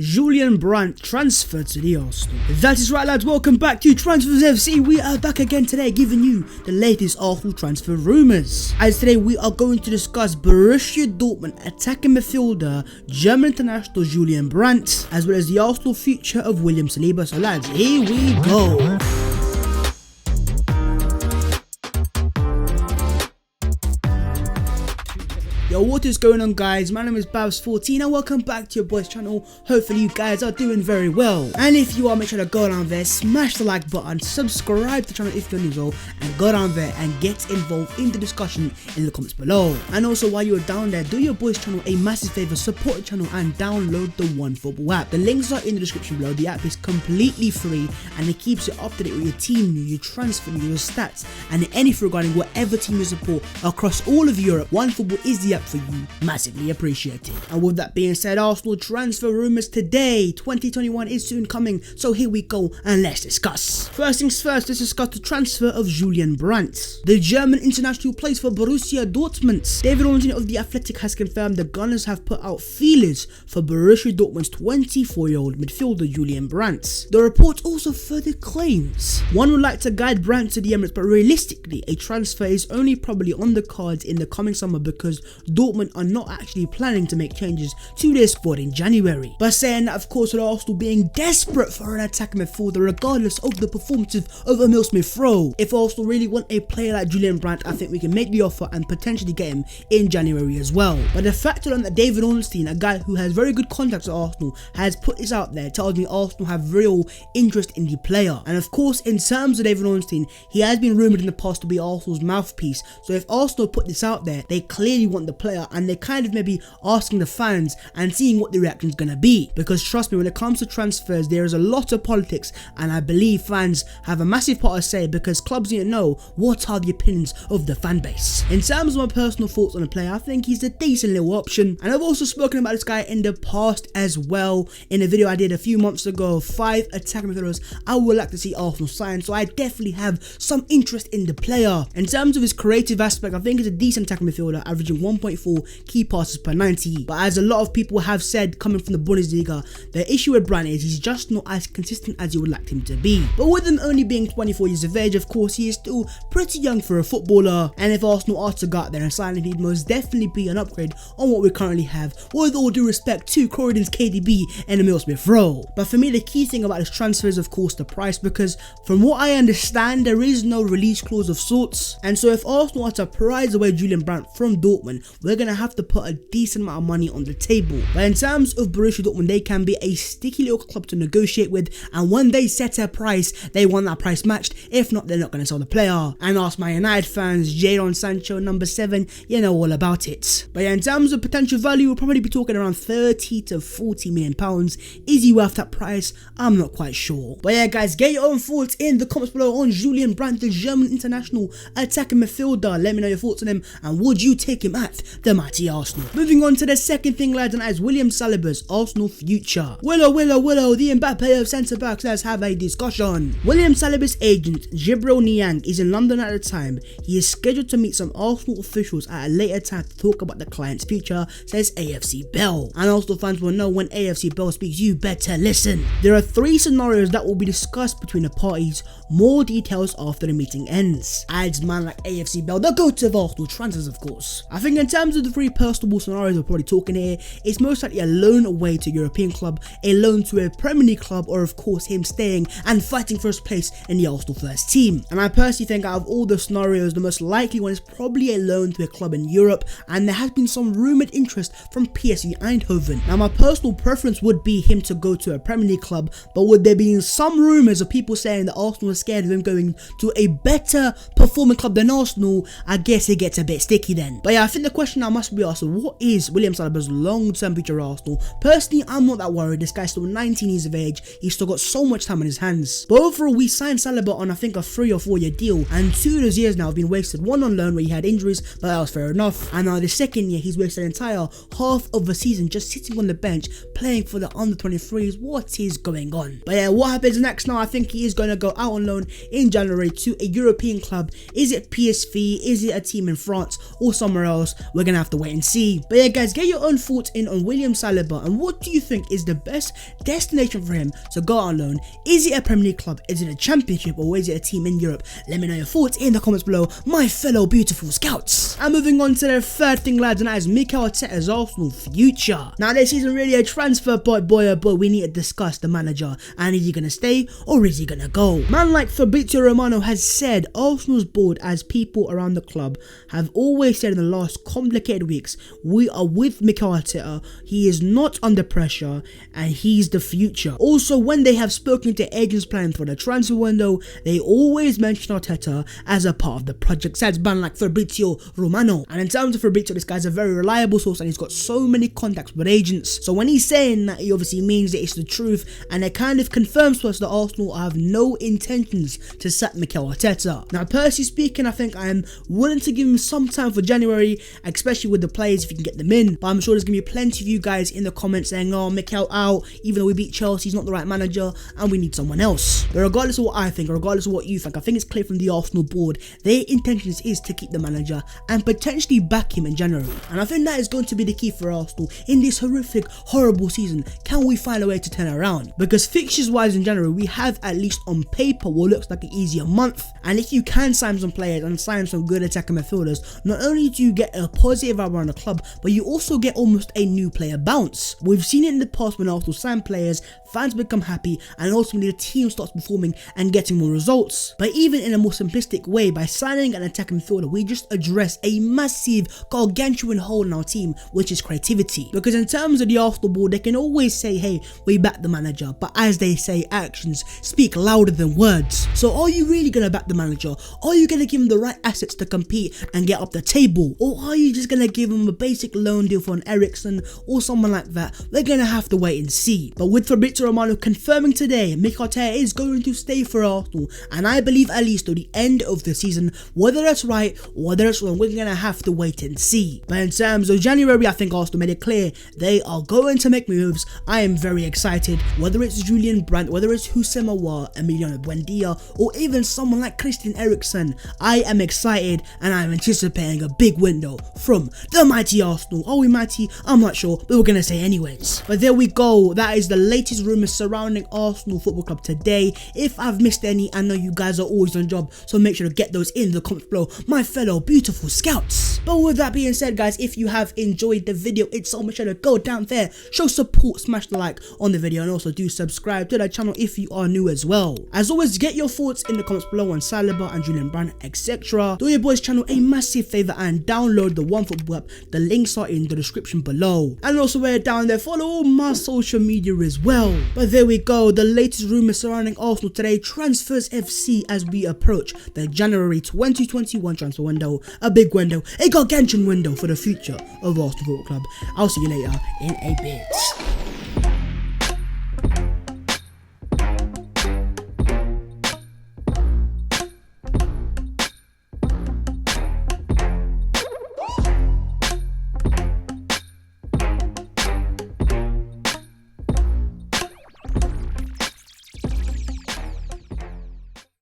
Julian Brandt transferred to the Arsenal. That is right, lads, welcome back to Transfers FC. We are back again today giving you the latest Arsenal transfer rumours. As today we are going to discuss Borussia Dortmund attacking midfielder, German international Julian Brandt, as well as the Arsenal future of William Saliba. So lads, here we go. Yo, what is going on, guys? My name is Babs14 and welcome back to your boys channel. Hopefully you guys are doing very well, and if you are, make sure to go down there, smash the like button, subscribe to the channel if you're new, though, and go down there and get involved in the discussion in the comments below. And also, while you're down there, do your boys channel a massive favor, support the channel and download the OneFootball app. The links are in the description below. The app is completely free and it keeps you up to date with your team news, your transfer news, your stats, and anything regarding whatever team you support across all of Europe. OneFootball is the app for you, massively appreciated. And with that being said, Arsenal transfer rumours today. 2021 is soon coming, so here we go and let's discuss. First things first, let's discuss the transfer of Julian Brandt. The German international plays for Borussia Dortmund. David Ornstein of The Athletic has confirmed the Gunners have put out feelers for Borussia Dortmund's 24-year-old midfielder Julian Brandt. The report also further claims one would like to guide Brandt to the Emirates, but realistically a transfer is only probably on the cards in the coming summer because Dortmund are not actually planning to make changes to their squad in January. But saying that, of course, with Arsenal being desperate for an attacking midfielder regardless of the performances of Emil Smith-Rowe, if Arsenal really want a player like Julian Brandt, I think we can make the offer and potentially get him in January as well. But the fact that David Ornstein, a guy who has very good contacts at Arsenal, has put this out there tells me Arsenal have real interest in the player. And of course, in terms of David Ornstein, he has been rumoured in the past to be Arsenal's mouthpiece, so if Arsenal put this out there, they clearly want the player and they're kind of maybe asking the fans and seeing what the reaction is going to be, because trust me, when it comes to transfers there is a lot of politics, and I believe fans have a massive part to say because clubs need to know what are the opinions of the fan base. In terms of my personal thoughts on the player, I think he's a decent little option, and I've also spoken about this guy in the past as well in a video I did a few months ago, 5 attacking midfielders I would like to see Arsenal sign, so I definitely have some interest in the player. In terms of his creative aspect, I think he's a decent attacking midfielder, averaging 1.4 key passes per 90, but as a lot of people have said coming from the Bundesliga, the issue with Brandt is he's just not as consistent as you would like him to be. But with him only being 24 years of age, of course he is still pretty young for a footballer, and if Arsenal are to go out there and sign him, he'd most definitely be an upgrade on what we currently have, with all due respect to Croydon's KDB and Emil Smith-Rowe. But for me, the key thing about this transfer is of course the price, because from what I understand there is no release clause of sorts, and so if Arsenal are to prize away Julian Brandt from Dortmund, we're going to have to put a decent amount of money on the table. But in terms of Borussia Dortmund, they can be a sticky little club to negotiate with, and when they set a price, they want that price matched. If not, they're not going to sell the player. And ask my United fans, Jadon Sancho number 7, you know all about it. But yeah, in terms of potential value, we'll probably be talking around 30 to 40 million pounds. Is he worth that price? I'm not quite sure. But yeah guys, get your own thoughts in the comments below on Julian Brandt, the German international attacking midfielder. Let me know your thoughts on him, and would you take him at the mighty Arsenal? Moving on to the second thing, lads, and that is William Saliba's Arsenal future. Willow, the Mbappe of centre backs. Let's have a discussion. William Saliba's agent Jibril Niang is in London at the time. He is scheduled to meet some Arsenal officials at a later time to talk about the client's future, says AFC Bell. And Arsenal fans will know when AFC Bell speaks, you better listen. There are 3 scenarios that will be discussed between the parties. More details after the meeting ends. Adds man like AFC Bell, the go-to of Arsenal transfers, of course. I think in terms of the 3 personable scenarios we're probably talking here, it's most likely a loan away to a European club, a loan to a Premier League club, or of course him staying and fighting first place in the Arsenal first team. And I personally think out of all the scenarios, the most likely one is probably a loan to a club in Europe, and there has been some rumoured interest from PSV Eindhoven. Now my personal preference would be him to go to a Premier League club, but would there be some rumours of people saying that Arsenal is scared of him going to a better performing club than Arsenal, I guess it gets a bit sticky then. But yeah, I think the question now must be asked, what is William Saliba's long-term future at Arsenal? Personally, I'm not that worried. This guy's still 19 years of age, he's still got so much time on his hands. But overall, we signed Saliba on I think a 3 or 4 year deal, and 2 of those years now have been wasted. One on loan where he had injuries, but that was fair enough, and now the second year he's wasted an entire half of the season just sitting on the bench playing for the under 23s. What is going on? But yeah, what happens next now? I think he is going to go out on loan in January to a European club. Is it PSV? Is it a team in France or somewhere else? we're gonna have to wait and see. But yeah guys, get your own thoughts in on William Saliba and what do you think is the best destination for him to go on loan? Is it a Premier League club? Is it a Championship? Or is it a team in Europe? Let me know your thoughts in the comments below, my fellow beautiful scouts. And moving on to the third thing lads, and that is Mikel Arteta's Arsenal future. Now this isn't really a transfer but we need to discuss the manager, and is he gonna stay or is he gonna go? Man like Fabrizio Romano has said Arsenal's board, as people around the club have always said in the last complicated weeks, we are with Mikel Arteta, he is not under pressure and he's the future. Also, when they have spoken to agents planning for the transfer window, they always mention Arteta as a part of the project, says man like Fabrizio Romano. And in terms of Fabrizio, this guy's a very reliable source and he's got so many contacts with agents, so when he's saying that, he obviously means that it's the truth, and it kind of confirms to us that Arsenal have no intentions to sack Mikel Arteta. Now personally speaking, I think I am willing to give him some time for January, especially with the players if you can get them in, but I'm sure there's gonna be plenty of you guys in the comments saying, oh, Mikel out, even though we beat Chelsea, he's not the right manager and we need someone else. But regardless of what I think, or regardless of what you think, I think it's clear from the Arsenal board their intentions is to keep the manager and potentially back him in January, and I think that is going to be the key for Arsenal in this horrific, horrible season. Can we find a way to turn around? Because fixtures wise in January, we have at least on paper what looks like an easier month, and if you can sign some players and sign some good attacking midfielders, not only do you get a positive vibe around the club, but you also get almost a new player bounce. We've seen it in the past when Arsenal sign players, fans become happy and ultimately the team starts performing and getting more results. But even in a more simplistic way, by signing an attacking midfielder, we just address a massive gargantuan hole in our team, which is creativity. Because in terms of the Arsenal board, they can always say, hey, we back the manager, but as they say, actions speak louder than words. So are you really going to back the manager? Are you going to give him the right assets to compete and get up the table? Or are you just going to give him a basic loan deal for an Eriksen or someone like that? We're going to have to wait and see. But with Fabrizio Romano confirming today, Mikel Arteta is going to stay for Arsenal, and I believe at least to the end of the season. Whether that's right or whether it's wrong, we're going to have to wait and see. But in terms of January, I think Arsenal made it clear they are going to make moves. I am very excited, whether it's Julian Brandt, whether it's Houssem Aouar, Emiliano Buendia, or even someone like Christian Eriksen. I am excited and I'm anticipating a big window from the mighty Arsenal. Are we mighty? I'm not sure, but we're going to say anyways. But there we go, that is the latest rumours surrounding Arsenal Football Club today. If I've missed any, I know you guys are always on job, so make sure to get those in the comments below, my fellow beautiful scouts. But with that being said guys, if you have enjoyed the video, it's so much to go down there, show support, smash the like on the video, and also do subscribe to the channel if you are new as well. As always, get your thoughts in the comments below on Saliba and Julian Brandt, etc. Do your boys channel a massive favour and download the OneFootball app. The links are in the description below, and also where down there follow all my social media as well. But there we go, the latest rumours surrounding Arsenal today, transfers FC as we approach the January 2021 transfer window, a big window, a gargantuan window for the future of Arsenal Football Club. I'll see you later in a bit.